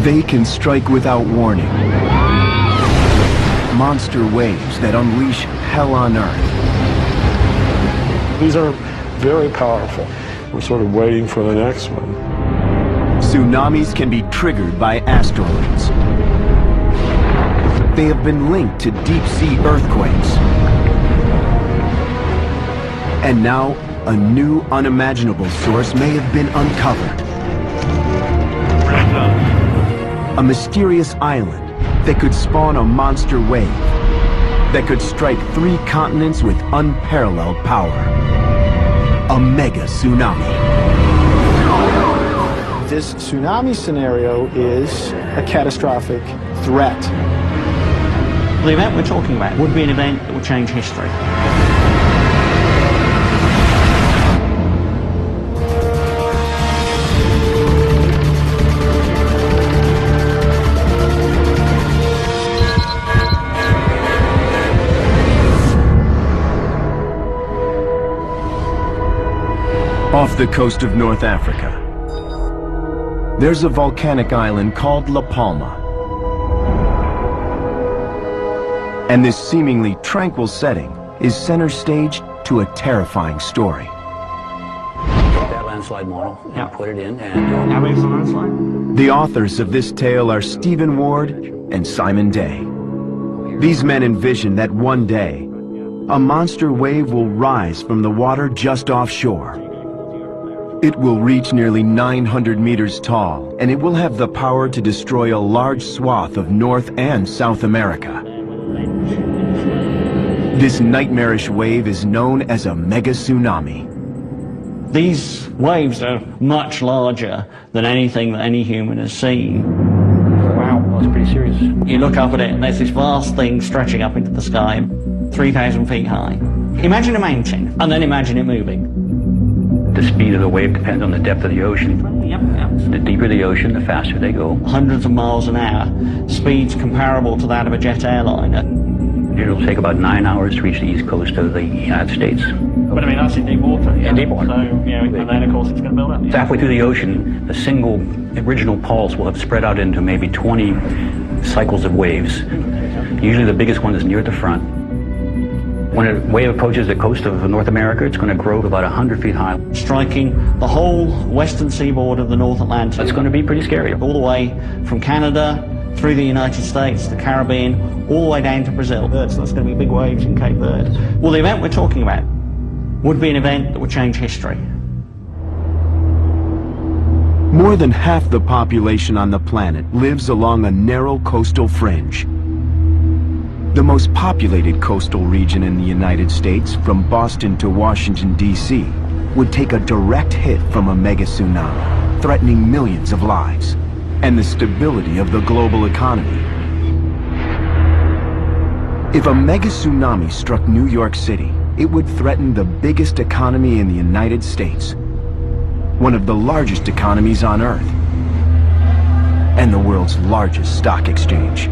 They can strike without warning. Monster waves that unleash hell on Earth. These are very powerful. We're sort of waiting for the next one. Tsunamis can be triggered by asteroids. They have been linked to deep-sea earthquakes. And now, a new unimaginable source may have been uncovered. A mysterious island that could spawn a monster wave that could strike 3 continents with unparalleled power. A mega tsunami. This tsunami scenario is a catastrophic threat. The event we're talking about would be an event that would change history. Off the coast of North Africa, there's a volcanic island called La Palma. And this seemingly tranquil setting is center stage to a terrifying story. Take that landslide model and put it in and... How big is the landslide? The authors of this tale are Stephen Ward and Simon Day. These men envision that one day, a monster wave will rise from the water just offshore. It will reach nearly 900 meters tall, and it will have the power to destroy a large swath of North and South America. This nightmarish wave is known as a mega tsunami. These waves are much larger than anything that any human has seen. Wow, well, it's pretty serious. You look up at it and there's this vast thing stretching up into the sky, 3,000 feet high. Imagine a mountain, and then imagine it moving. The speed of the wave depends on the depth of the ocean. Yep. The deeper the ocean, the faster they go. Hundreds of miles an hour, speeds comparable to that of a jet airliner. It'll take about 9 hours to reach the east coast of the United States. But I mean, that's in deep water. In deep water. So, and then of course it's going to build up. So halfway through the ocean, the single original pulse will have spread out into maybe 20 cycles of waves. Usually the biggest one is near the front. When a wave approaches the coast of North America, it's going to grow to about 100 feet high. Striking the whole western seaboard of the North Atlantic. It's going to be pretty scary. All the way from Canada, through the United States, the Caribbean, all the way down to Brazil. So that's going to be big waves in Cape Verde. Well, the event we're talking about would be an event that would change history. More than half the population on the planet lives along a narrow coastal fringe. The most populated coastal region in the United States, from Boston to Washington, D.C., would take a direct hit from a mega tsunami, threatening millions of lives and the stability of the global economy. If a mega tsunami struck New York City, it would threaten the biggest economy in the United States, one of the largest economies on Earth, and the world's largest stock exchange.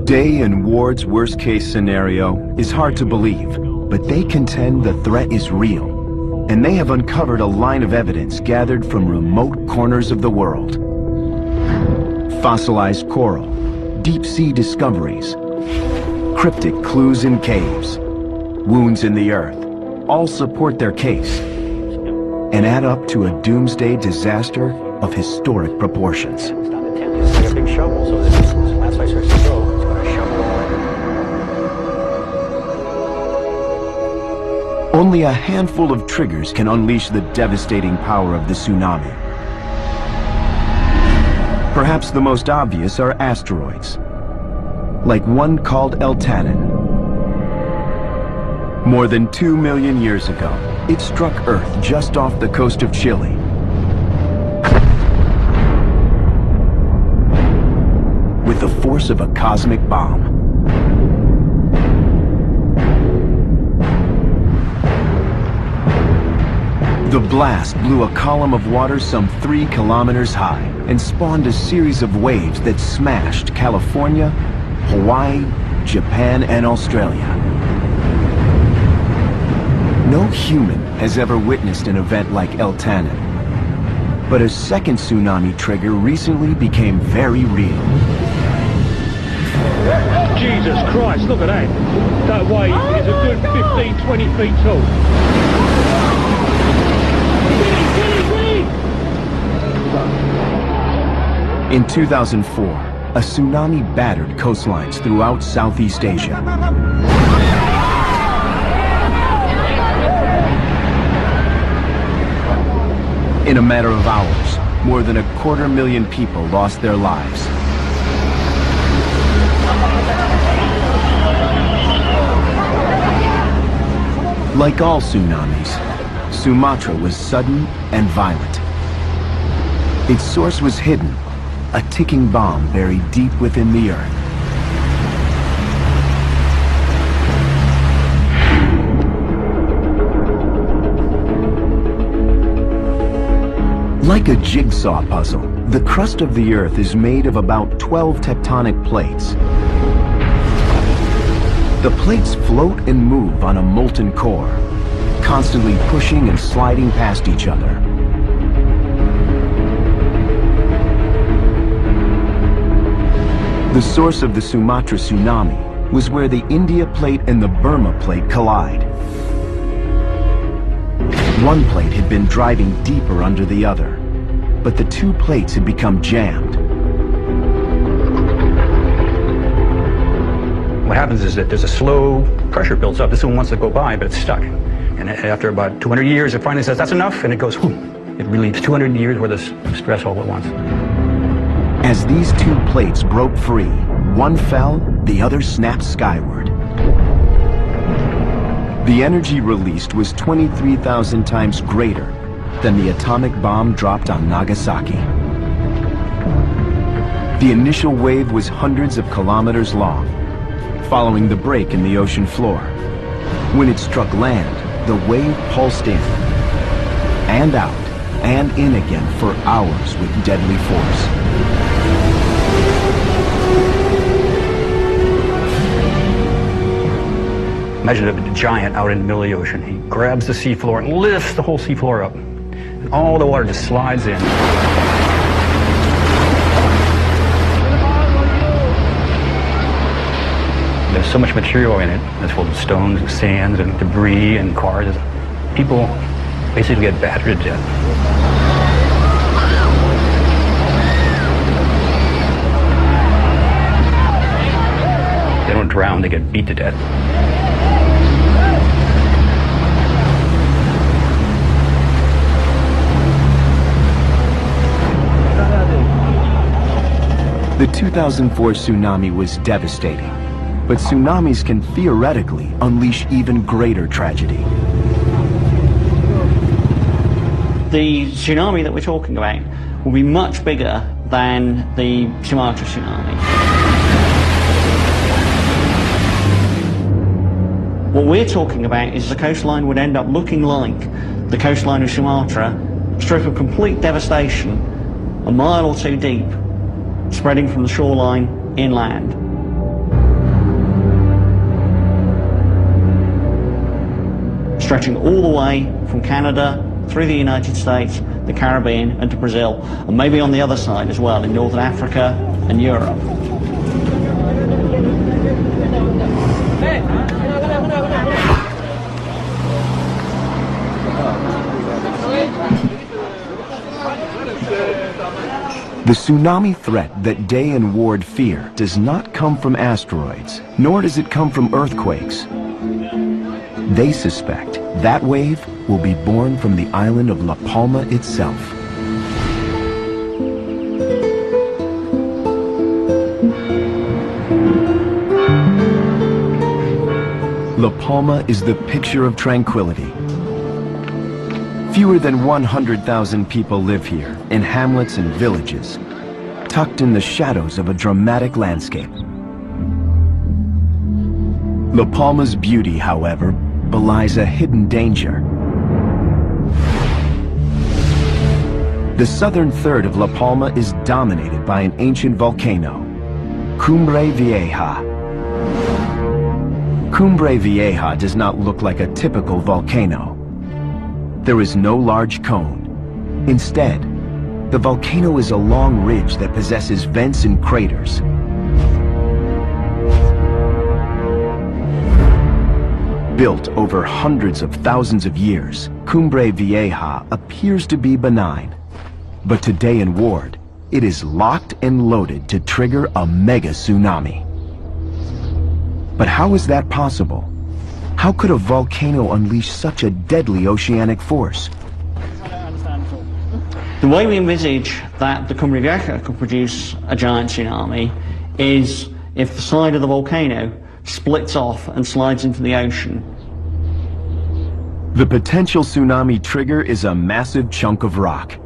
Day and Ward's worst-case scenario is hard to believe, but they contend the threat is real, and they have uncovered a line of evidence gathered from remote corners of the world. Fossilized coral, deep-sea discoveries, cryptic clues in caves, wounds in the earth, all support their case and add up to a doomsday disaster of historic proportions. It's like a big shovel, so this landslide starts to go. Only a handful of triggers can unleash the devastating power of the tsunami. Perhaps the most obvious are asteroids, like one called Eltanin. More than 2 million years ago, it struck Earth just off the coast of Chile. With the force of a cosmic bomb. The blast blew a column of water some 3 kilometers high and spawned a series of waves that smashed California, Hawaii, Japan, and Australia. No human has ever witnessed an event like Eltanin. But a second tsunami trigger recently became very real. Jesus Christ, look at that. That wave is a good 15, 20 feet tall. In 2004, a tsunami battered coastlines throughout Southeast Asia. In a matter of hours, more than 250,000 people lost their lives. Like all tsunamis, Sumatra was sudden and violent. Its source was hidden, a ticking bomb buried deep within the earth. Like a jigsaw puzzle, the crust of the Earth is made of about 12 tectonic plates. The plates float and move on a molten core, constantly pushing and sliding past each other. The source of the Sumatra tsunami was where the India plate and the Burma plate collide. One plate had been driving deeper under the other, but the two plates had become jammed. What happens is that there's a slow pressure builds up. This one wants to go by, but it's stuck. And after about 200 years, it finally says, that's enough, and it goes, whoom. It relieves 200 years worth of stress all at once. As these two plates broke free, one fell, the other snapped skyward. The energy released was 23,000 times greater than the atomic bomb dropped on Nagasaki. The initial wave was hundreds of kilometers long, following the break in the ocean floor. When it struck land, the wave pulsed in, and out, and in again for hours with deadly force. Imagine a giant out in the middle of the ocean. He grabs the seafloor and lifts the whole seafloor up. And all the water just slides in. There's so much material in it. It's full of stones and sands and debris and cars. People basically get battered to death. They don't drown, they get beat to death. The 2004 tsunami was devastating, but tsunamis can theoretically unleash even greater tragedy. The tsunami that we're talking about will be much bigger than the Sumatra tsunami. What we're talking about is the coastline would end up looking like the coastline of Sumatra, a strip of complete devastation, a mile or two deep, spreading from the shoreline inland. Stretching all the way from Canada, through the United States, the Caribbean, and to Brazil, and maybe on the other side as well, in Northern Africa and Europe. The tsunami threat that Day and Ward fear does not come from asteroids, nor does it come from earthquakes. They suspect that wave will be born from the island of La Palma itself. La Palma is the picture of tranquility. Fewer than 100,000 people live here, in hamlets and villages, tucked in the shadows of a dramatic landscape. La Palma's beauty, however, belies a hidden danger. The southern third of La Palma is dominated by an ancient volcano, Cumbre Vieja. Cumbre Vieja does not look like a typical volcano. There is no large cone. Instead, The volcano is a long ridge that possesses vents and craters. Built over hundreds of thousands of years, Cumbre Vieja appears to be benign. But to Day and Ward, it is locked and loaded to trigger a mega tsunami. But how is that possible? How could a volcano unleash such a deadly oceanic force? I don't understand at all. The way we envisage that the Cumbre Vieja could produce a giant tsunami is if the side of the volcano splits off and slides into the ocean. The potential tsunami trigger is a massive chunk of rock.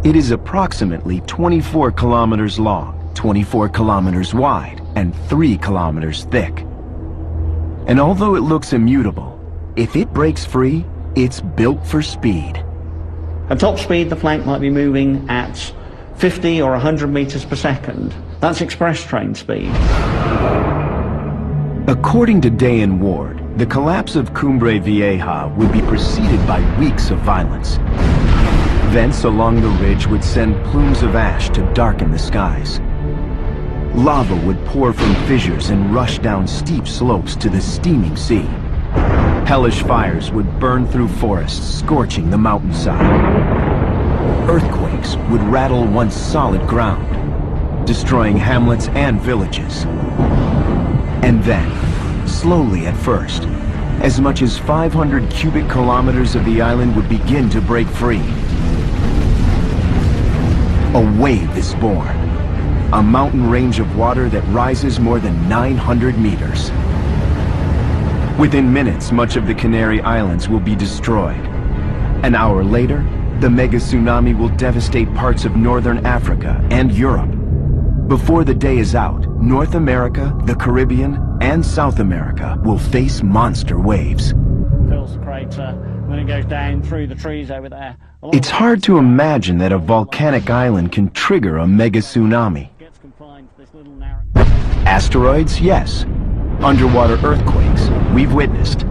It is approximately 24 kilometers long, 24 kilometers wide, and 3 kilometers thick. And although it looks immutable, if it breaks free, it's built for speed. At top speed, the flank might be moving at 50 or 100 meters per second. That's express train speed. According to Day and Ward, the collapse of Cumbre Vieja would be preceded by weeks of violence. Vents along the ridge would send plumes of ash to darken the skies. Lava would pour from fissures and rush down steep slopes to the steaming sea. Hellish fires would burn through forests, scorching the mountainside. Earthquakes would rattle once solid ground, destroying hamlets and villages. And then, slowly at first, as much as 500 cubic kilometers of the island would begin to break free. A wave is born. A mountain range of water that rises more than 900 meters. Within minutes, much of the Canary Islands will be destroyed. An hour later, the mega tsunami will devastate parts of northern Africa and Europe. Before the day is out, North America, the Caribbean, and South America will face monster waves. Fills the crater, when it goes down through the trees over there. It's hard to imagine that a volcanic island can trigger a mega tsunami. Asteroids, yes. Underwater earthquakes, we've witnessed.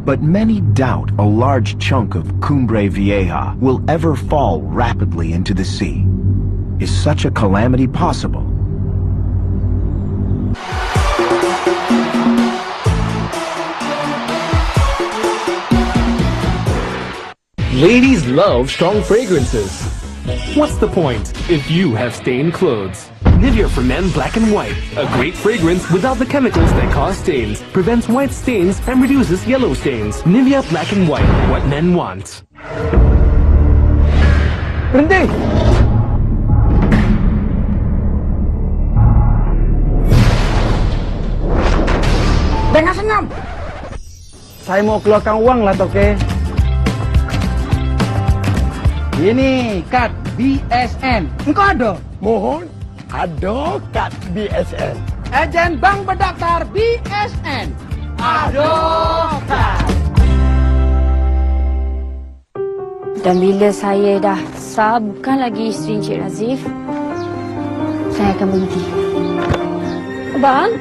But many doubt a large chunk of Cumbre Vieja will ever fall rapidly into the sea. Is such a calamity possible? Ladies love strong fragrances. What's the point if you have stained clothes? Nivea for Men Black and White. A great fragrance without the chemicals that cause stains. Prevents white stains and reduces yellow stains. Nivea Black and White. What men want. Berhenti! Jangan senyum. Saya mau keluarkan uang lah, Toke. Ini kad BSN. Engkau ada? Mohon, ada kad BSN. Ejen bank berdaftar BSN. Ada kad. Dan bila saya dah sah, bukan lagi isteri Encik Nazif, saya akan berhenti. Abang?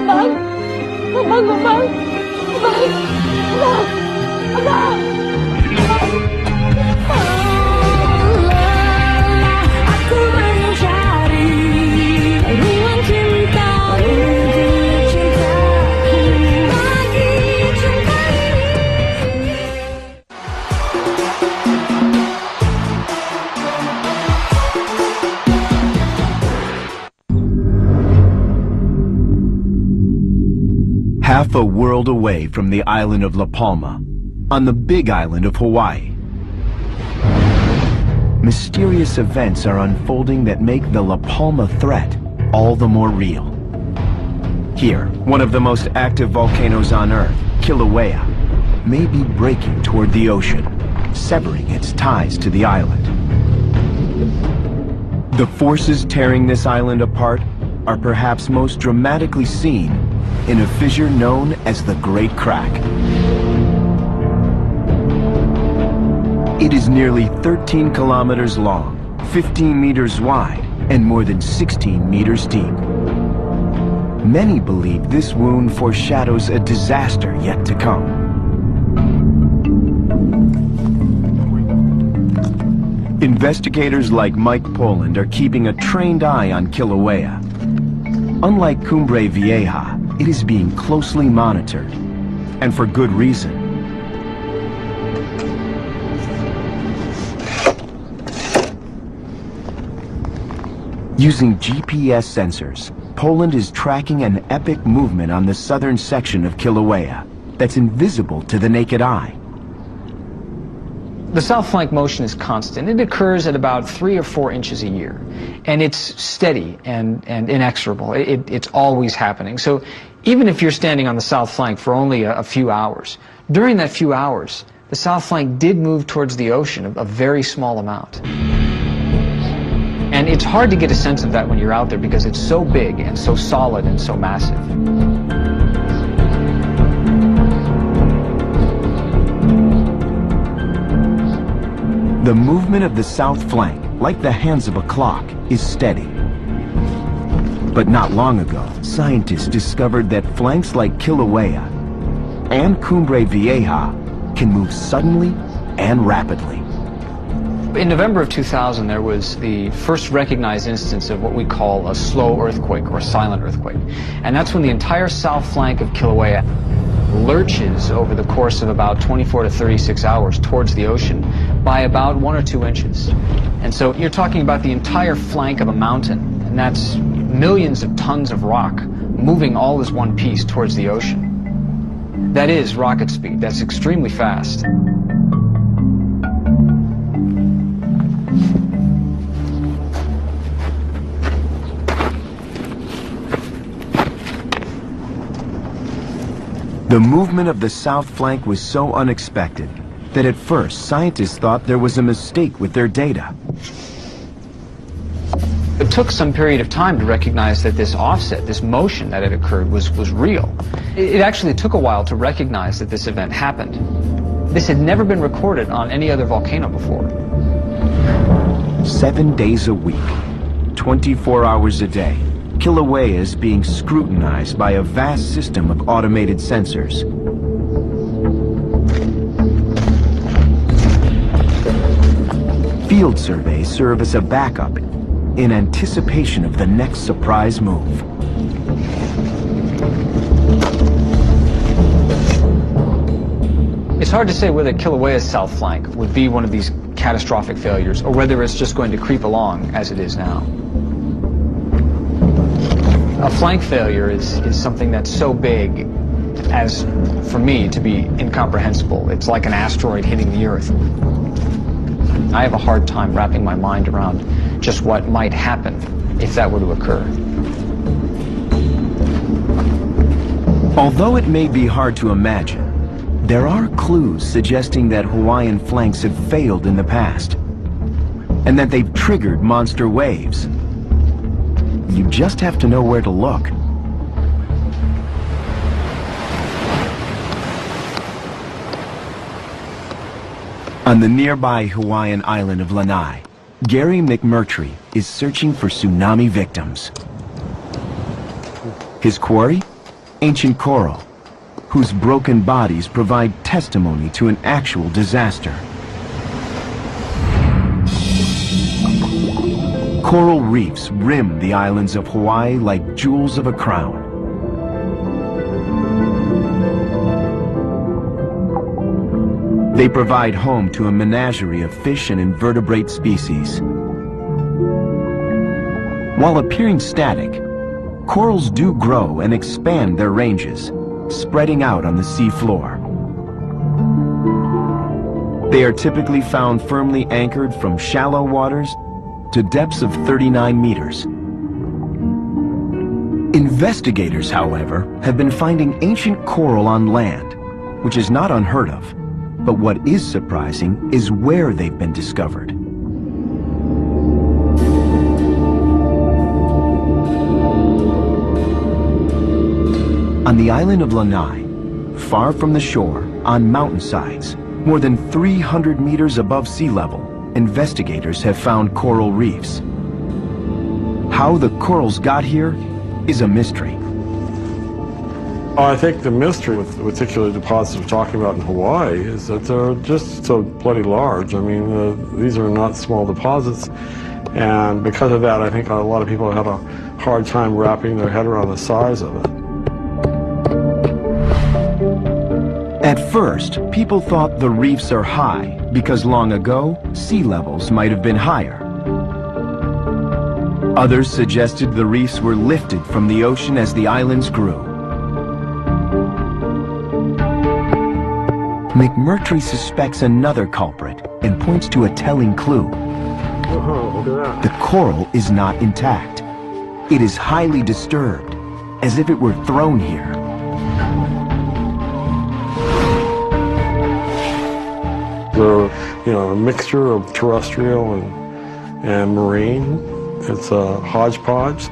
Abang? Abang, abang? Abang? Abang? Abang? Aku mencari ruang cinta untuk cintaku bagi cinta ini. Half a world away from the island of La Palma, on the big island of Hawaii, mysterious events are unfolding that make the La Palma threat all the more real. Here, one of the most active volcanoes on Earth, Kilauea, may be breaking toward the ocean, severing its ties to the island. The forces tearing this island apart are perhaps most dramatically seen in a fissure known as the Great Crack. It is nearly 13 kilometers long, 15 meters wide, and more than 16 meters deep. Many believe this wound foreshadows a disaster yet to come. Investigators like Mike Poland are keeping a trained eye on Kilauea. Unlike Cumbre Vieja, it is being closely monitored, and for good reason. Using GPS sensors, Poland is tracking an epic movement on the southern section of Kilauea that's invisible to the naked eye. The south flank motion is constant. It occurs at about 3 or 4 inches a year. And it's steady and inexorable. It's always happening. So even if you're standing on the south flank for only a few hours, during that few hours, the south flank did move towards the ocean, a very small amount. And it's hard to get a sense of that when you're out there because it's so big and so solid and so massive. The movement of the south flank, like the hands of a clock, is steady. But not long ago, scientists discovered that flanks like Kilauea and Cumbre Vieja can move suddenly and rapidly. In November of 2000, there was the first recognized instance of what we call a slow earthquake or a silent earthquake. And that's when the entire south flank of Kilauea lurches over the course of about 24 to 36 hours towards the ocean by about 1 or 2 inches. And so you're talking about the entire flank of a mountain, and that's millions of tons of rock moving all as one piece towards the ocean. That is rocket speed. That's extremely fast. The movement of the south flank was so unexpected that at first scientists thought there was a mistake with their data. It took some period of time to recognize that this offset, this motion that had occurred was real. It actually took a while to recognize that this event happened. This had never been recorded on any other volcano before. 7 days a week, 24 hours a day, Kilauea is being scrutinized by a vast system of automated sensors. Field surveys serve as a backup in anticipation of the next surprise move. It's hard to say whether Kilauea's south flank would be one of these catastrophic failures or whether it's just going to creep along as it is now. A flank failure is something that's so big as, for me, to be incomprehensible. It's like an asteroid hitting the Earth. I have a hard time wrapping my mind around just what might happen if that were to occur. Although it may be hard to imagine, there are clues suggesting that Hawaiian flanks have failed in the past, and that they've triggered monster waves. You just have to know where to look. On the nearby Hawaiian island of Lanai, Gary McMurtry is searching for tsunami victims. His quarry? Ancient coral, whose broken bodies provide testimony to an actual disaster. Coral reefs rim the islands of Hawaii like jewels of a crown. They provide home to a menagerie of fish and invertebrate species. While appearing static, corals do grow and expand their ranges, spreading out on the sea floor. They are typically found firmly anchored from shallow waters to depths of 39 meters. Investigators, however, have been finding ancient coral on land, which is not unheard of. But what is surprising is where they've been discovered. On the island of Lanai, far from the shore, on mountainsides, more than 300 meters above sea level, investigators have found coral reefs. How the corals got here is a mystery. I think the mystery with the particular deposits we're talking about in Hawaii is that they're just so bloody large. I mean, these are not small deposits, and because of that, I think a lot of people have a hard time wrapping their head around the size of it. At first, people thought the reefs are high because long ago, sea levels might have been higher. Others suggested the reefs were lifted from the ocean as the islands grew. McMurtry suspects another culprit and points to a telling clue. Look at that. The coral is not intact. It is highly disturbed, as if it were thrown here. They're, a mixture of terrestrial and marine. It's a hodgepodge.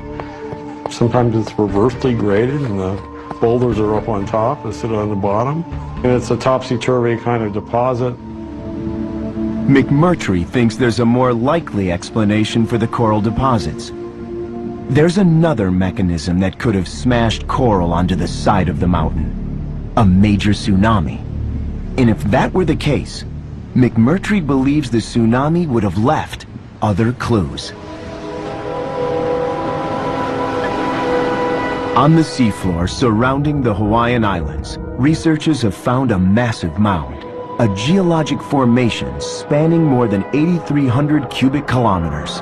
Sometimes it's reversely graded and the boulders are up on top instead of on the bottom. And it's a topsy-turvy kind of deposit. McMurtry thinks there's a more likely explanation for the coral deposits. There's another mechanism that could have smashed coral onto the side of the mountain. A major tsunami. And if that were the case, McMurtry believes the tsunami would have left other clues. On the seafloor surrounding the Hawaiian Islands, researchers have found a massive mound, a geologic formation spanning more than 8,300 cubic kilometers.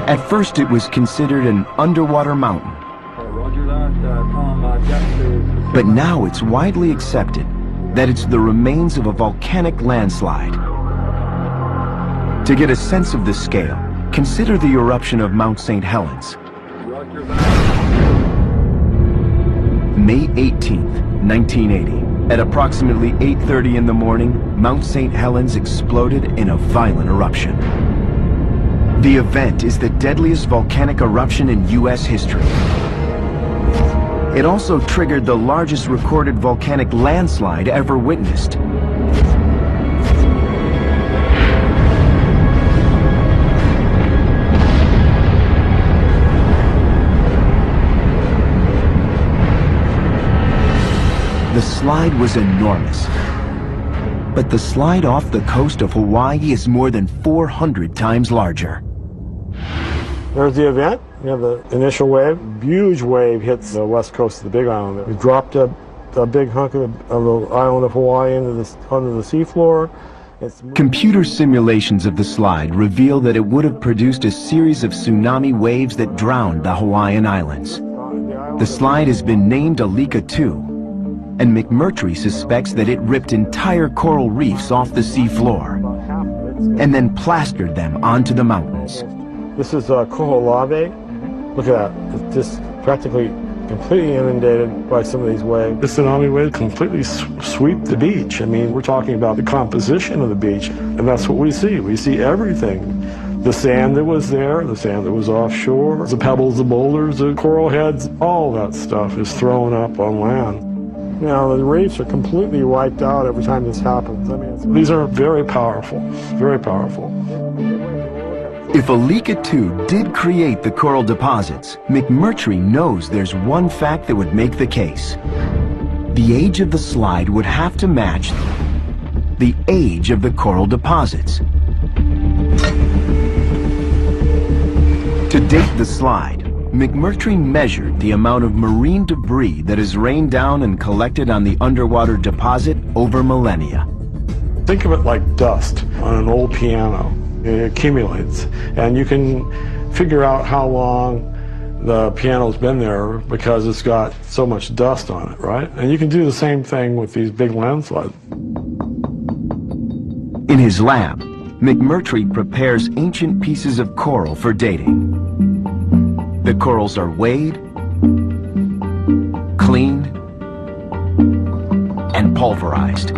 At first it was considered an underwater mountain, but now it's widely accepted that it's the remains of a volcanic landslide. To get a sense of the scale, consider the eruption of Mount St. Helens. May 18th, 1980. At approximately 8:30 in the morning, Mount St. Helens exploded in a violent eruption. The event is the deadliest volcanic eruption in U.S. history. It also triggered the largest recorded volcanic landslide ever witnessed. The slide was enormous, but the slide off the coast of Hawaii is more than 400 times larger. There's the event. You have the initial wave. Huge wave hits the west coast of the Big Island. We dropped a big hunk of the island of Hawaii onto the seafloor. Computer simulations of the slide reveal that it would have produced a series of tsunami waves that drowned the Hawaiian Islands. The slide has been named Alika 2. And McMurtry suspects that it ripped entire coral reefs off the seafloor and then plastered them onto the mountains. This is Koholave. Look at that. It's just practically completely inundated by some of these waves. The tsunami waves completely sweep the beach. I mean, we're talking about the composition of the beach, and that's what we see. We see everything. The sand that was there, the sand that was offshore, the pebbles, the boulders, the coral heads, all that stuff is thrown up on land. Now, the reefs are completely wiped out every time this happens. I mean, these are very powerful, very powerful. If Alika 2 did create the coral deposits, McMurtry knows there's one fact that would make the case. The age of the slide would have to match the age of the coral deposits. To date the slide, McMurtry measured the amount of marine debris that has rained down and collected on the underwater deposit over millennia. Think of it like dust on an old piano. It accumulates, and you can figure out how long the piano's been there because it's got so much dust on it, right? And you can do the same thing with these big landslides. In his lab, McMurtry prepares ancient pieces of coral for dating. The corals are weighed, cleaned, and pulverized.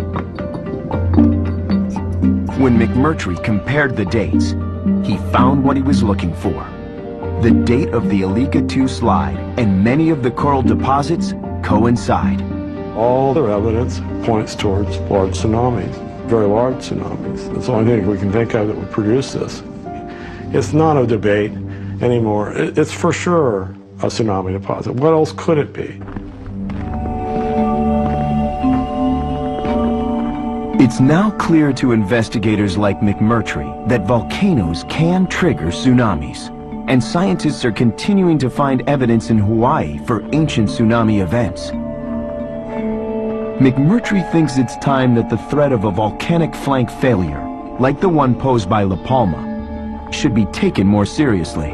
When McMurtry compared the dates, he found what he was looking for. The date of the Alika 2 slide and many of the coral deposits coincide. All the evidence points towards large tsunamis, very large tsunamis. That's the only thing we can think of that would produce this. It's not a debate anymore. It's for sure a tsunami deposit. What else could it be? It's now clear to investigators like McMurtry that volcanoes can trigger tsunamis, and scientists are continuing to find evidence in Hawaii for ancient tsunami events. McMurtry thinks it's time that the threat of a volcanic flank failure, like the one posed by La Palma, should be taken more seriously.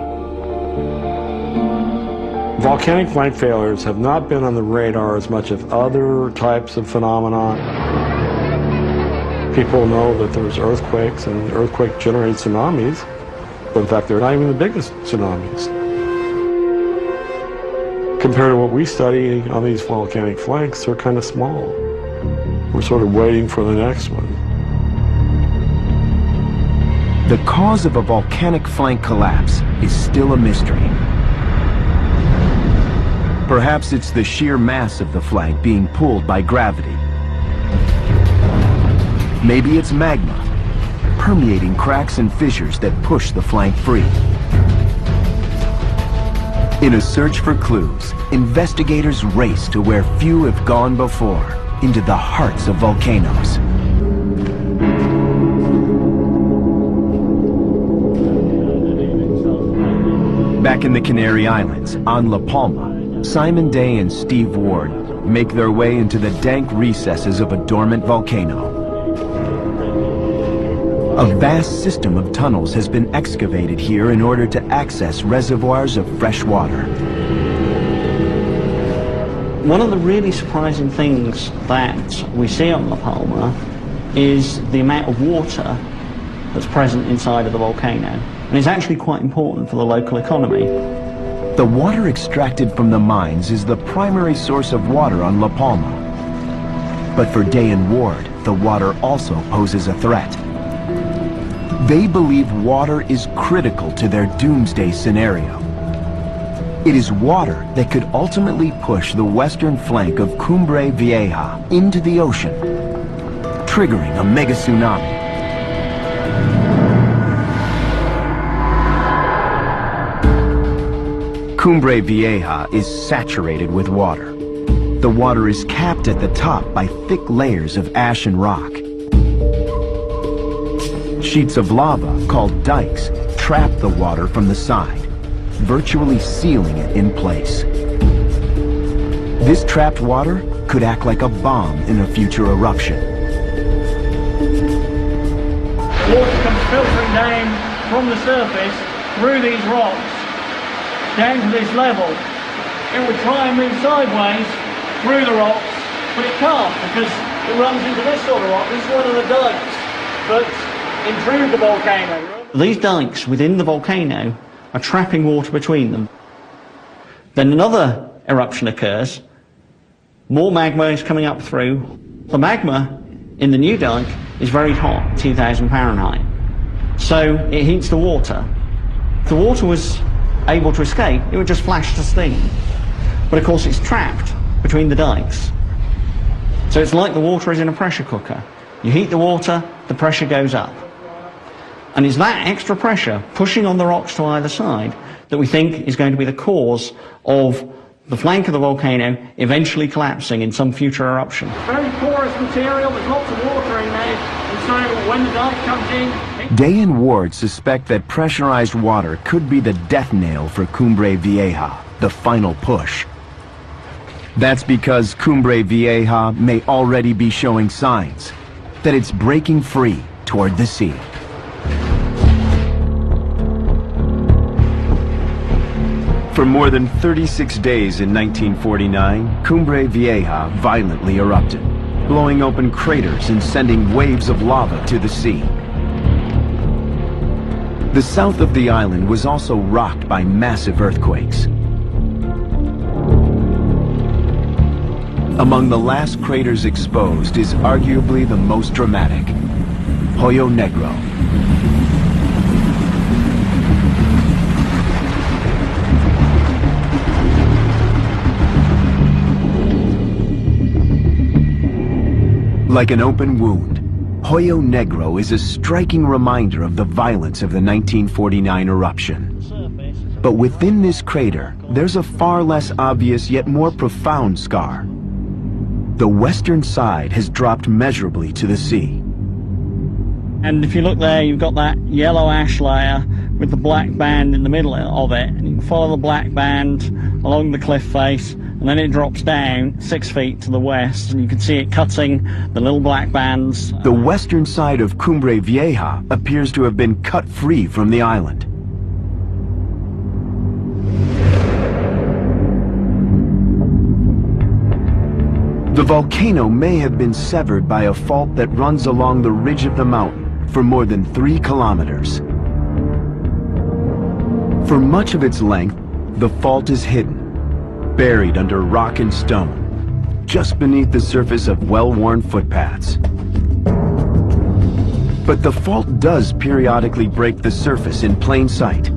Volcanic flank failures have not been on the radar as much as other types of phenomena. People know that there's earthquakes, and earthquakes generate tsunamis, but in fact they're not even the biggest tsunamis. Compared to what we study on these volcanic flanks, they're kind of small. We're sort of waiting for the next one. The cause of a volcanic flank collapse is still a mystery. Perhaps it's the sheer mass of the flank being pulled by gravity. Maybe it's magma, permeating cracks and fissures that push the flank free. In a search for clues, investigators race to where few have gone before, into the hearts of volcanoes. Back in the Canary Islands, on La Palma, Simon Day and Steve Ward make their way into the dank recesses of a dormant volcano. A vast system of tunnels has been excavated here in order to access reservoirs of fresh water. One of the really surprising things that we see on La Palma is the amount of water that's present inside of the volcano, and it's actually quite important for the local economy. The water extracted from the mines is the primary source of water on La Palma. But for Day and Ward, the water also poses a threat. They believe water is critical to their doomsday scenario. It is water that could ultimately push the western flank of Cumbre Vieja into the ocean, triggering a mega tsunami. Cumbre Vieja is saturated with water. The water is capped at the top by thick layers of ash and rock. Sheets of lava, called dikes, trap the water from the side, virtually sealing it in place. This trapped water could act like a bomb in a future eruption. Water comes filtering down from the surface through these rocks down to this level. It would try and move sideways through the rocks, but it can't because it runs into this sort of rock. This is one of the dikes that intrude the volcano. These dikes within the volcano are trapping water between them. Then another eruption occurs. More magma is coming up through. The magma in the new dike is very hot, 2000 Fahrenheit. So it heats the water. If the water was able to escape, it would just flash to steam. But of course it's trapped between the dikes. So it's like the water is in a pressure cooker. You heat the water, the pressure goes up. And it's that extra pressure pushing on the rocks to either side that we think is going to be the cause of the flank of the volcano eventually collapsing in some future eruption. Very porous material, there's lots of water in there, and so when the dike comes in... Day and Ward suspect that pressurized water could be the death nail for Cumbre Vieja, the final push. That's because Cumbre Vieja may already be showing signs that it's breaking free toward the sea. For more than 36 days in 1949, Cumbre Vieja violently erupted, blowing open craters and sending waves of lava to the sea. The south of the island was also rocked by massive earthquakes. Among the last craters exposed is arguably the most dramatic, Hoyo Negro. Like an open wound, Hoyo Negro is a striking reminder of the violence of the 1949 eruption. But within this crater, there's a far less obvious yet more profound scar. The western side has dropped measurably to the sea, And if you look there, you've got that yellow ash layer with the black band in the middle of it. And you can follow the black band along the cliff face, and then it drops down 6 feet to the west, and you can see it cutting the little black bands. The western side of Cumbre Vieja appears to have been cut free from the island. The volcano may have been severed by a fault that runs along the ridge of the mountain for more than 3 kilometers. For much of its length, the fault is hidden, buried under rock and stone, just beneath the surface of well-worn footpaths. But the fault does periodically break the surface in plain sight.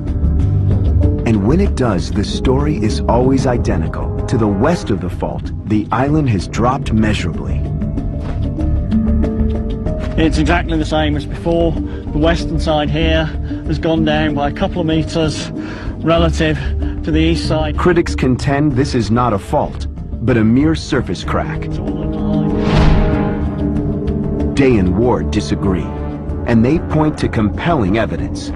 And when it does, the story is always identical. To the west of the fault, the island has dropped measurably. It's exactly the same as before. The western side here has gone down by a couple of meters relative to the east side. Critics contend this is not a fault, but a mere surface crack. Day and Ward disagree, and they point to compelling evidence.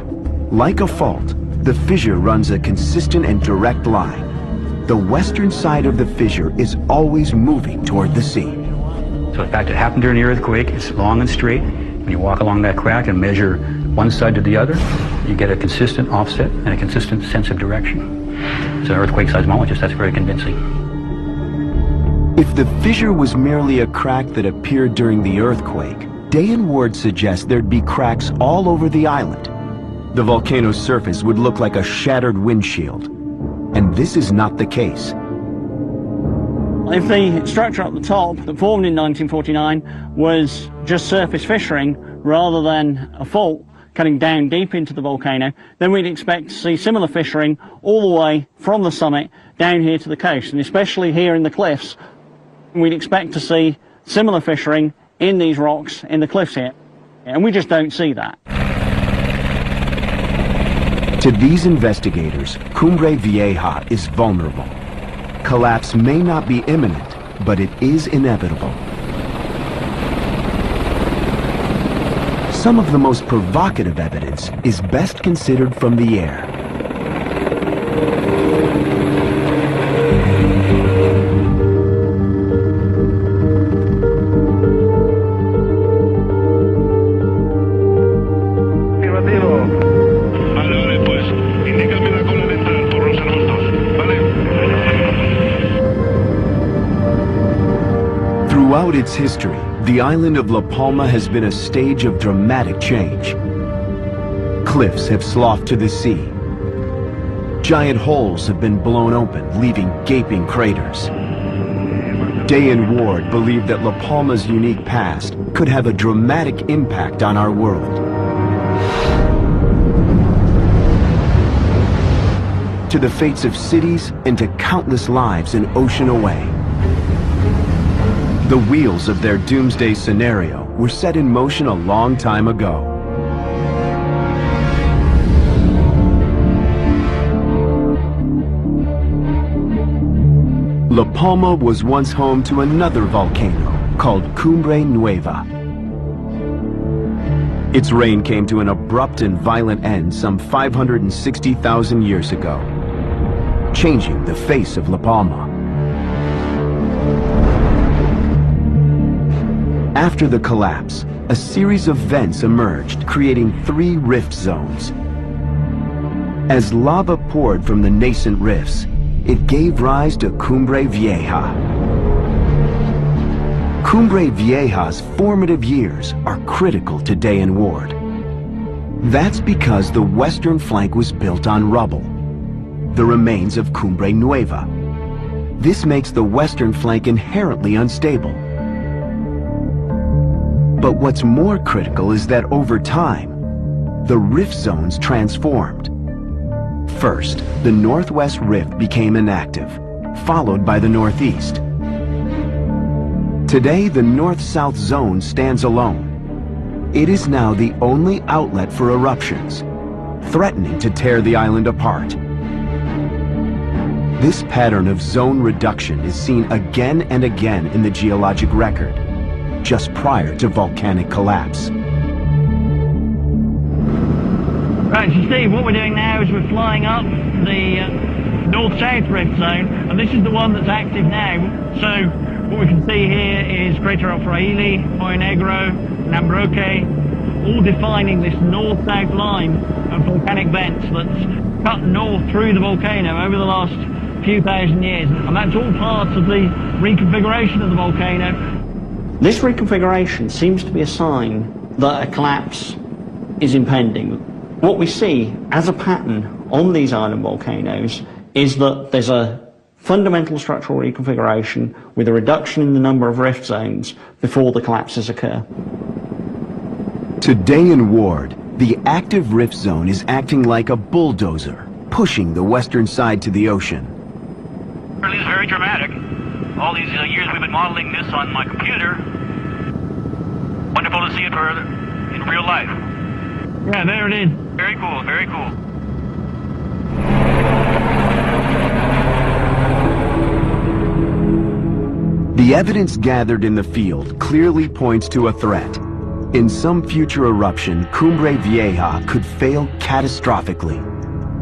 Like a fault, the fissure runs a consistent and direct line. The western side of the fissure is always moving toward the sea. So in fact, it happened during the earthquake. It's long and straight. When you walk along that crack and measure one side to the other, you get a consistent offset and a consistent sense of direction. As an earthquake seismologist, that's very convincing. If the fissure was merely a crack that appeared during the earthquake, Day and Ward suggest there'd be cracks all over the island. The volcano's surface would look like a shattered windshield. And this is not the case. If the structure at the top that formed in 1949 was just surface fissuring rather than a fault cutting down deep into the volcano, then we'd expect to see similar fissuring all the way from the summit down here to the coast. And especially here in the cliffs, we'd expect to see similar fissuring in these rocks in the cliffs here. And we just don't see that. To these investigators, Cumbre Vieja is vulnerable. Collapse may not be imminent, but it is inevitable. Some of the most provocative evidence is best considered from the air. Throughout its history, the island of La Palma has been a stage of dramatic change. Cliffs have sloughed to the sea. Giant holes have been blown open, leaving gaping craters. Day and Ward believe that La Palma's unique past could have a dramatic impact on our world. To the fates of cities and to countless lives an ocean away. The wheels of their doomsday scenario were set in motion a long time ago. La Palma was once home to another volcano called Cumbre Nueva. Its reign came to an abrupt and violent end some 560,000 years ago, changing the face of La Palma. After the collapse, a series of vents emerged, creating 3 rift zones. As lava poured from the nascent rifts, it gave rise to Cumbre Vieja. Cumbre Vieja's formative years are critical to Day and Ward. That's because the western flank was built on rubble, the remains of Cumbre Nueva. This makes the western flank inherently unstable. But what's more critical is that over time, the rift zones transformed. First, the northwest rift became inactive, followed by the northeast. Today, the north-south zone stands alone. It is now the only outlet for eruptions, threatening to tear the island apart. This pattern of zone reduction is seen again and again in the geologic record, just prior to volcanic collapse. Right, so Steve, what we're doing now is we're flying up the north-south rift zone, and this is the one that's active now. So what we can see here is Crater El Fraile, Hoyo Negro, Nambroque, all defining this north-south line of volcanic vents that's cut north through the volcano over the last few thousand years, and that's all parts of the reconfiguration of the volcano. This reconfiguration seems to be a sign that a collapse is impending. What we see as a pattern on these island volcanoes is that there's a fundamental structural reconfiguration with a reduction in the number of rift zones before the collapses occur. Today in Ward, the active rift zone is acting like a bulldozer, pushing the western side to the ocean. It is very dramatic. All these years we've been modeling this on my computer. Wonderful to see it in real life. Yeah, there it is. Very cool, very cool. The evidence gathered in the field clearly points to a threat. In some future eruption, Cumbre Vieja could fail catastrophically.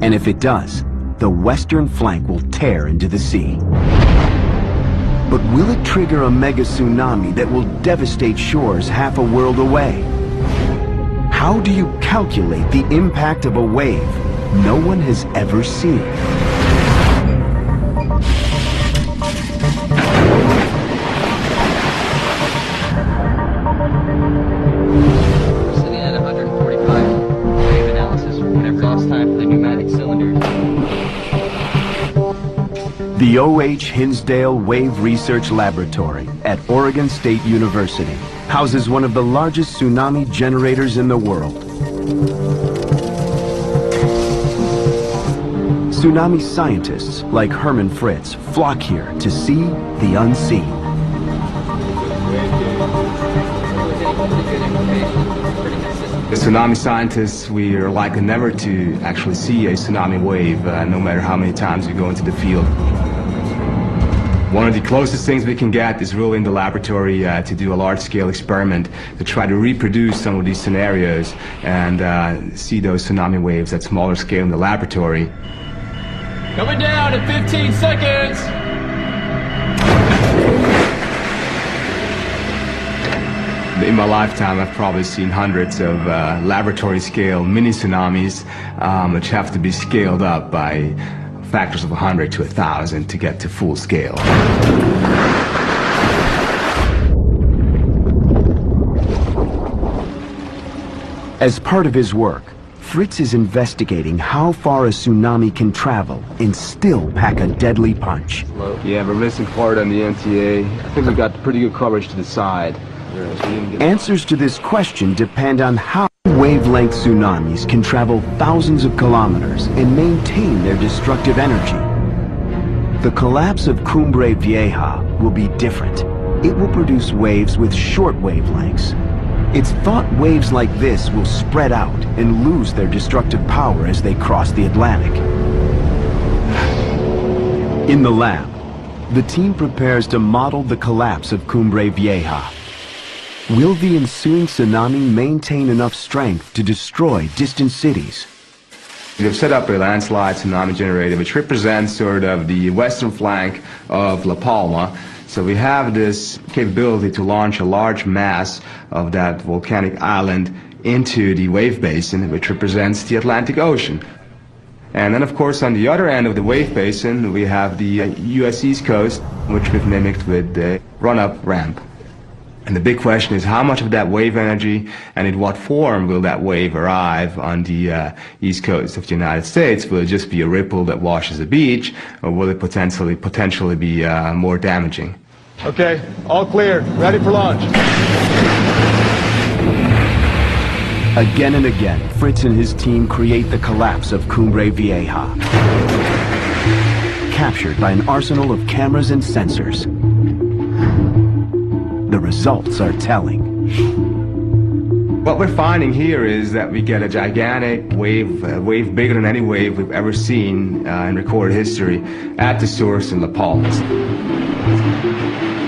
And if it does, the western flank will tear into the sea. But will it trigger a mega tsunami that will devastate shores half a world away? How do you calculate the impact of a wave no one has ever seen? Sitting at 145 wave analysis, whenever it's time for the pneumatic cylinder. The O.H. Hinsdale Wave Research Laboratory at Oregon State University houses one of the largest tsunami generators in the world. Tsunami scientists like Herman Fritz flock here to see the unseen. As tsunami scientists, we are likely never to actually see a tsunami wave, no matter how many times we go into the field. One of the closest things we can get is really in the laboratory to do a large-scale experiment to try to reproduce some of these scenarios and see those tsunami waves at smaller scale in the laboratory. Coming down in 15 seconds. In my lifetime, I've probably seen hundreds of laboratory-scale mini-tsunamis, which have to be scaled up by factors of 100 to 1,000 to get to full scale. As part of his work, Fritz is investigating how far a tsunami can travel and still pack a deadly punch. Yeah, we're missing part on the MTA. I think we've got pretty good coverage to the side. Answers to this question depend on how wavelength tsunamis can travel thousands of kilometers and maintain their destructive energy. The collapse of Cumbre Vieja will be different. It will produce waves with short wavelengths. It's thought waves like this will spread out and lose their destructive power as they cross the Atlantic. In the lab, the team prepares to model the collapse of Cumbre Vieja. Will the ensuing tsunami maintain enough strength to destroy distant cities? We've set up a landslide tsunami generator which represents sort of the western flank of La Palma. So we have this capability to launch a large mass of that volcanic island into the wave basin, which represents the Atlantic Ocean. And then, of course, on the other end of the wave basin, we have the U.S. East Coast, which we've mimicked with the run-up ramp. And the big question is how much of that wave energy and in what form will that wave arrive on the east coast of the United States? Will it just be a ripple that washes the beach, or will it potentially be more damaging? Okay, all clear. Ready for launch. Again and again, Fritz and his team create the collapse of Cumbre Vieja, captured by an arsenal of cameras and sensors. The results are telling. What we're finding here is that we get a gigantic wave, a wave bigger than any wave we've ever seen in recorded history at the source in La Palmas.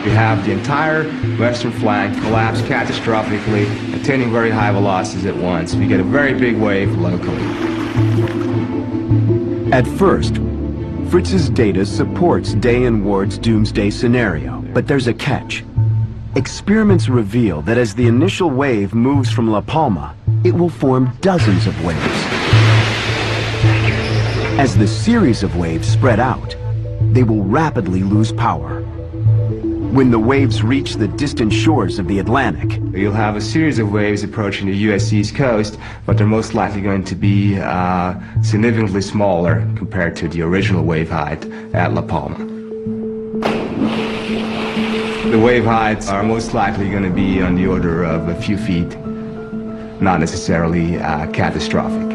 We have the entire western flank collapse catastrophically, attaining very high velocities at once. We get a very big wave locally. At first, Fritz's data supports Day and Ward's doomsday scenario, but there's a catch. Experiments reveal that as the initial wave moves from La Palma, it will form dozens of waves. As the series of waves spread out, they will rapidly lose power. When the waves reach the distant shores of the Atlantic, you'll have a series of waves approaching the U.S. East Coast, but they're most likely going to be significantly smaller compared to the original wave height at La Palma. The wave heights are most likely going to be on the order of a few feet, not necessarily catastrophic.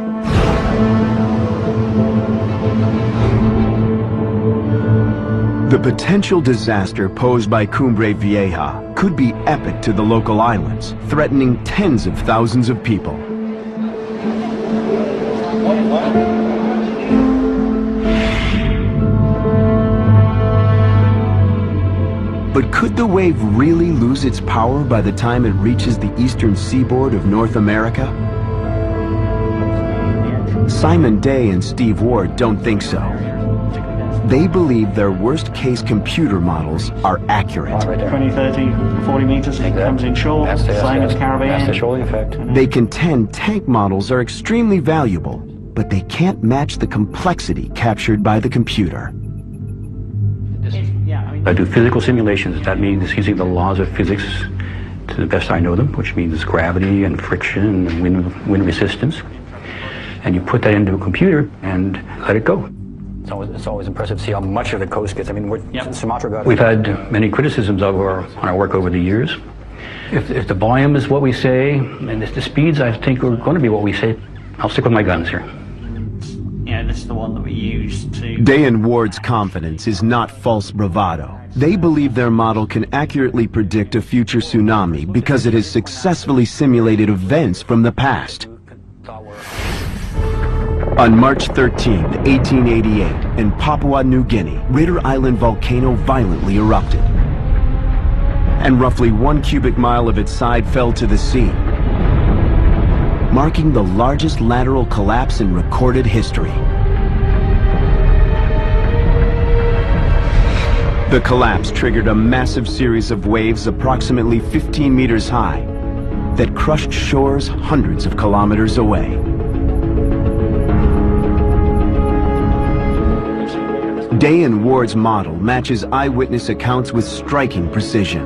The potential disaster posed by Cumbre Vieja could be epic to the local islands, threatening tens of thousands of people. But could the wave really lose its power by the time it reaches the eastern seaboard of North America? Simon Day and Steve Ward don't think so. They believe their worst-case computer models are accurate. 20, 30, 40 meters, it comes in shore, same as Caribbean. That's the shoaling effect. They contend tank models are extremely valuable, but they can't match the complexity captured by the computer. I do physical simulations. That means using the laws of physics to the best I know them, which means gravity and friction and wind resistance. And you put that into a computer and let it go. It's always impressive to see how much of the coast gets. I mean, Sumatra got it. We've had many criticisms of on our work over the years. If the volume is what we say, and if the speeds I think are going to be what we say, I'll stick with my guns here. Yeah, this is the one that we use to... Day and Ward's confidence is not false bravado. They believe their model can accurately predict a future tsunami because it has successfully simulated events from the past. On March 13, 1888, in Papua New Guinea, Ritter Island volcano violently erupted, and roughly 1 cubic mile of its side fell to the sea, marking the largest lateral collapse in recorded history. The collapse triggered a massive series of waves approximately 15 meters high that crushed shores hundreds of kilometers away. Day and Ward's model matches eyewitness accounts with striking precision.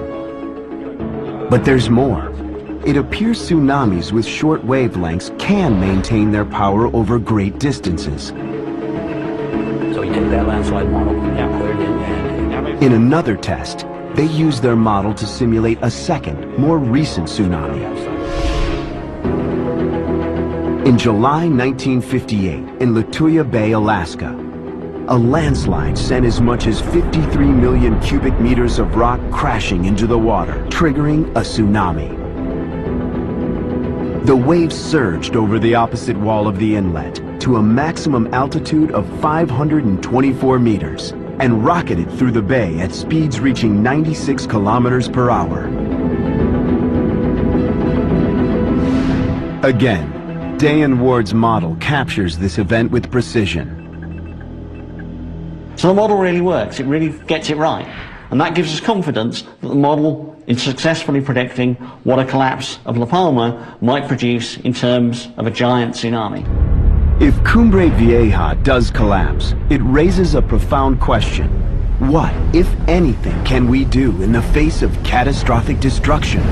But there's more. It appears tsunamis with short wavelengths can maintain their power over great distances. So you take that landslide model, put it in, and... In another test, they used their model to simulate a second, more recent tsunami. In July 1958, in Lituya Bay, Alaska, a landslide sent as much as 53 million cubic meters of rock crashing into the water, triggering a tsunami. The waves surged over the opposite wall of the inlet to a maximum altitude of 524 meters and rocketed through the bay at speeds reaching 96 kilometers per hour. Again, Day and Ward's model captures this event with precision. So the model really works, it really gets it right. And that gives us confidence that the model is successfully predicting what a collapse of La Palma might produce in terms of a giant tsunami. If Cumbre Vieja does collapse, it raises a profound question. What, if anything, can we do in the face of catastrophic destruction?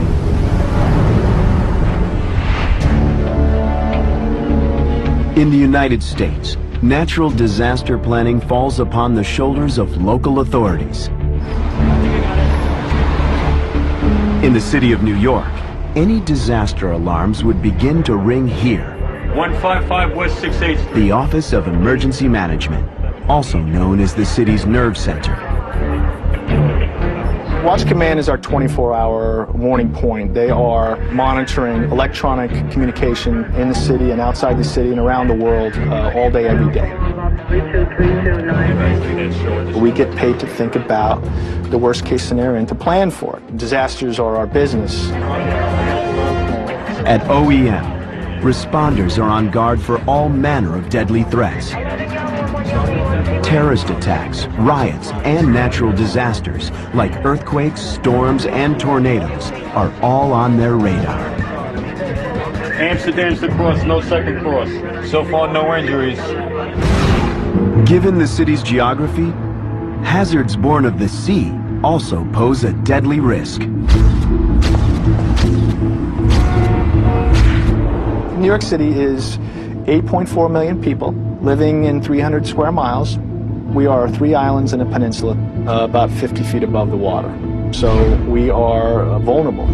In the United States, natural disaster planning falls upon the shoulders of local authorities. In the city of New York, any disaster alarms would begin to ring here. 155 West 6th. The Office of Emergency Management, also known as the city's nerve center. Watch Command is our 24-hour warning point. They are monitoring electronic communication in the city and outside the city and around the world all day, every day. We get paid to think about the worst-case scenario and to plan for it. Disasters are our business. At OEM, responders are on guard for all manner of deadly threats. Terrorist attacks, riots, and natural disasters like earthquakes, storms, and tornadoes are all on their radar. Amsterdam's the cross, no second cross. So far, no injuries. Given the city's geography, hazards born of the sea also pose a deadly risk. New York City is 8.4 million people living in 300 square miles. We are 3 islands in a peninsula, about 50 feet above the water. So we are vulnerable.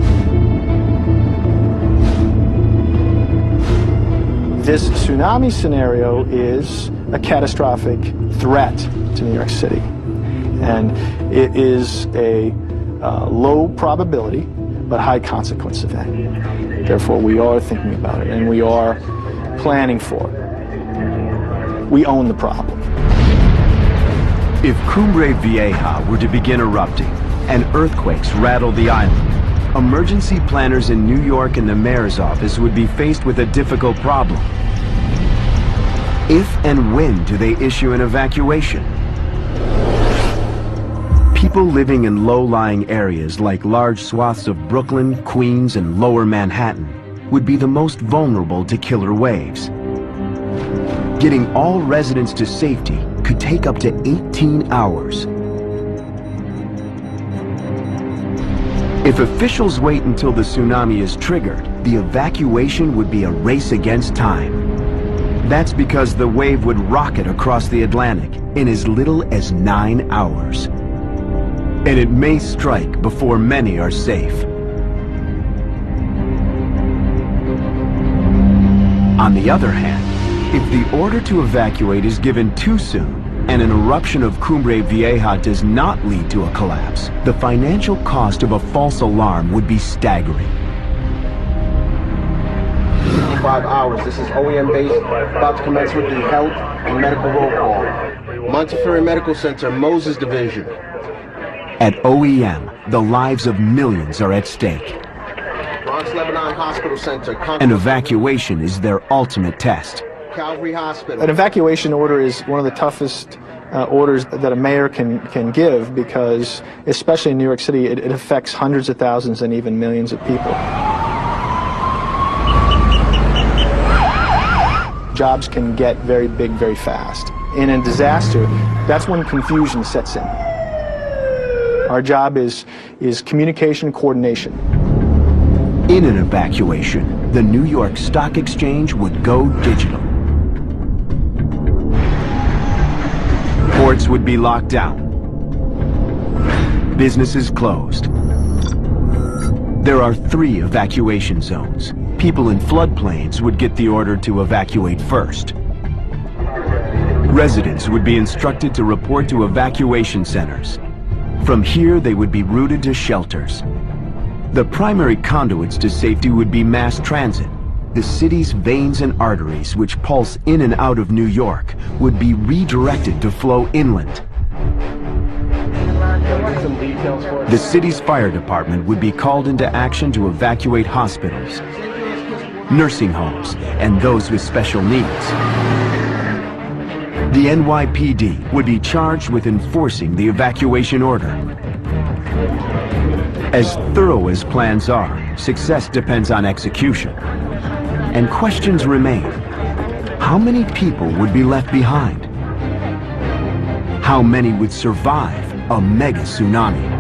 This tsunami scenario is a catastrophic threat to New York City. And it is a low probability, but high consequence event. Therefore, we are thinking about it, and we are planning for it. We own the problem. If Cumbre Vieja were to begin erupting and earthquakes rattle the island, emergency planners in New York and the mayor's office would be faced with a difficult problem. If and when do they issue an evacuation? People living in low-lying areas like large swaths of Brooklyn, Queens, and Lower Manhattan would be the most vulnerable to killer waves. Getting all residents to safety could take up to 18 hours. If officials wait until the tsunami is triggered, the evacuation would be a race against time. That's because the wave would rocket across the Atlantic in as little as 9 hours. And it may strike before many are safe. On the other hand, if the order to evacuate is given too soon, and an eruption of Cumbre Vieja does not lead to a collapse, the financial cost of a false alarm would be staggering. 55 hours. This is OEM based, about to commence with the health and medical roll call. Montefiore Medical Center, Moses Division. At OEM, the lives of millions are at stake. Bronx Lebanon Hospital Center. An evacuation is their ultimate test. Calvary Hospital. An evacuation order is one of the toughest orders that a mayor can give, because, especially in New York City, it affects hundreds of thousands and even millions of people. Jobs can get very big very fast. In a disaster, that's when confusion sets in. Our job is communication coordination. In an evacuation, the New York Stock Exchange would go digital. Ports would be locked down. Businesses closed. There are 3 evacuation zones. People in floodplains would get the order to evacuate first. Residents would be instructed to report to evacuation centers. From here, they would be routed to shelters. The primary conduits to safety would be mass transit. The city's veins and arteries, which pulse in and out of New York, would be redirected to flow inland. The city's fire department would be called into action to evacuate hospitals, nursing homes, and those with special needs. The NYPD would be charged with enforcing the evacuation order. As thorough as plans are, success depends on execution. And questions remain. How many people would be left behind? How many would survive a mega tsunami?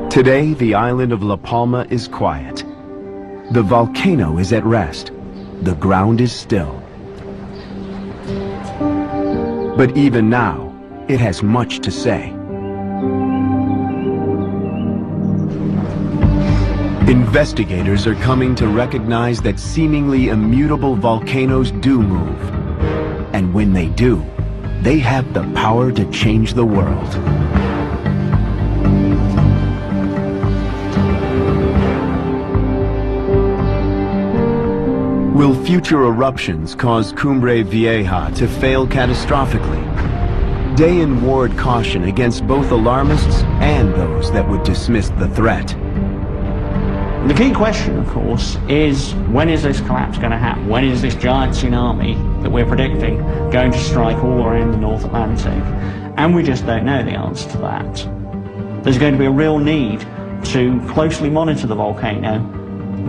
Today, the island of La Palma is quiet. The volcano is at rest. The ground is still. But even now, it has much to say. Investigators are coming to recognize that seemingly immutable volcanoes do move. And when they do, they have the power to change the world. Will future eruptions cause Cumbre Vieja to fail catastrophically? Dayan warned caution against both alarmists and those that would dismiss the threat. The key question, of course, is when is this collapse going to happen? When is this giant tsunami that we're predicting going to strike all around the North Atlantic? And we just don't know the answer to that. There's going to be a real need to closely monitor the volcano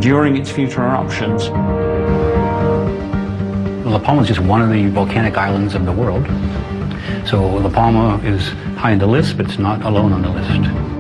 during its future eruptions. La Palma is just one of the volcanic islands of the world. So La Palma is high on the list, but it's not alone on the list.